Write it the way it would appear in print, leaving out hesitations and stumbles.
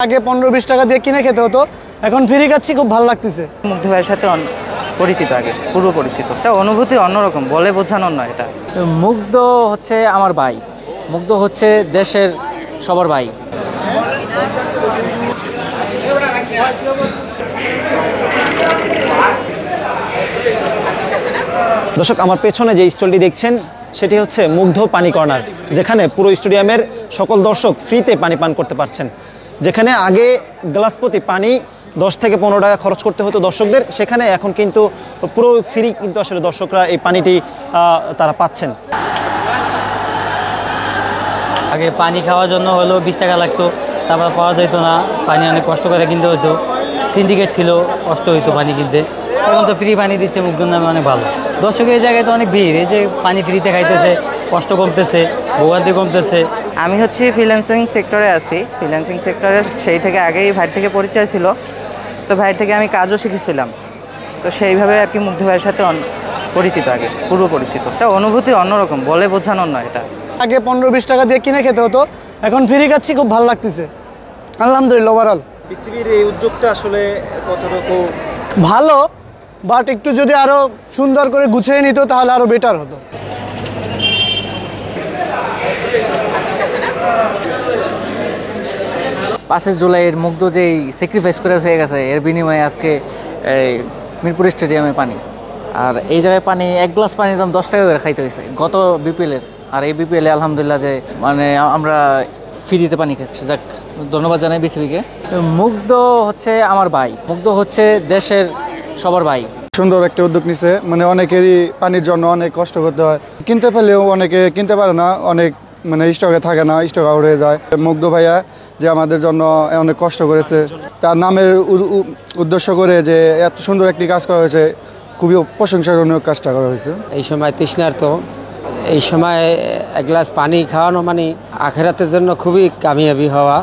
আগে 15-20 টাকা দিয়ে কিনে খেতে হতো, এখন ফ্রি খাচ্ছি, খুব ভালো লাগতেছে। মুগ্ধ ভাইয়ের সাথে পরিচিত, আগে পূর্ব পরিচিত, এটা অনুভূতি অন্যরকম, বলে বোঝানোর নয় এটা। মুগ্ধ হচ্ছে আমার ভাই, মুগ্ধ হচ্ছে দেশের সবার ভাই। দর্শক, আমার পেছনে যে স্টলটি দেখছেন সেটি হচ্ছে মুগ্ধ পানি কর্নার, যেখানে পুরো স্টেডিয়ামের সকল দর্শক ফ্রিতে পানি পান করতে পারছেন। যেখানে আগে গ্লাস প্রতি পানি 10 থেকে 15 টাকা খরচ করতে হতো দর্শকদের, সেখানে এখন কিন্তু পুরো ফ্রি কিন্তু আসলে দর্শকরা এই পানিটি তারা পাচ্ছেন। আগে পানি খাওয়ার জন্য হলো 20 টাকা লাগতো, তারপর পাওয়া যেত না, পানি অনেক কষ্ট করে কিনতে হতো, সিন্ডিকেট ছিল, কষ্ট হইতো পানি কিনতে। এখন তো ফ্রি পানি দিচ্ছে মুগ্ধর নামে, অনেক ভালো। দর্শকের এই জায়গায় তো অনেক ভিড়, এই যে পানি ফ্রিতে খাইতেছে, কষ্ট কমতেছে, ভোগান্তি কমতেছে। আমি হচ্ছে ফ্রিল্যান্সিং সেক্টরে আছি। ফ্রিল্যান্সিং সেক্টরে সেই থেকে আগেই ভাইয়ের থেকে পরিচয় ছিল, তো ভাইয়ের থেকে আমি কাজও শিখেছিলাম, তো সেইভাবে আর কি মুগ্ধ ভাইয়ের সাথে পরিচিত, আগে পূর্ব পরিচিত, এটা অনুভূতি অন্যরকম, বলে বোঝানোর নয় এটা। আগে 15-20 টাকা দিয়ে কিনে খেতে হতো, এখন ফ্রি খাচ্ছি, খুব ভালো লাগতেছে। আলহামদুলিল্লাহ, ওভারঅল বিসিবির এই উদ্যোগটা আসলে কতটুকু ভালো, বাট একটু যদি আরো সুন্দর করে গুছিয়ে নিত তাহলে আরো বেটার হতো। 5 জুলাইয়ের মুগ্ধ যেই স্যাক্রিফাইস করে হয়ে গেছে, এর বিনিময়ে আজকে এই মিরপুর স্টেডিয়ামে পানি, আর এই জায়গায় পানি, এক গ্লাস পানির দাম 10 টাকা করে খাইতে হয়েছে গত বিপিএলের। আর এই বিপিএলে আলহামদুলিল্লাহ যে মানে আমরা ফ্রিতে পানি খাচ্ছি, যাক ধন্যবাদ জানাই বিসিবিকে। মুগ্ধ হচ্ছে আমার ভাই, মুগ্ধ হচ্ছে দেশের সবার ভাই। সুন্দর একটা উদ্যোগ নিছে, মানে অনেকেরই পানির জন্য অনেক কষ্ট করতে হয়, কিনতে পেলেও অনেকে কিনতে পারে না, অনেক মানে স্টকে থাকে না, স্টক আউট হয়ে যায়। মুগ্ধ ভাইয়া যে আমাদের জন্য অনেক কষ্ট করেছে, তার নামের উদ্দেশ্য করে যে এত সুন্দর একটি কাজ করা হয়েছে, খুবই প্রশংসনীয় কাজটা করা হয়েছে। এই সময় তৃষ্ণার্ত, এই সময় এক গ্লাস পানি খাওয়ানো মানে আখেরাতের জন্য খুবই কামিয়াবি হওয়া।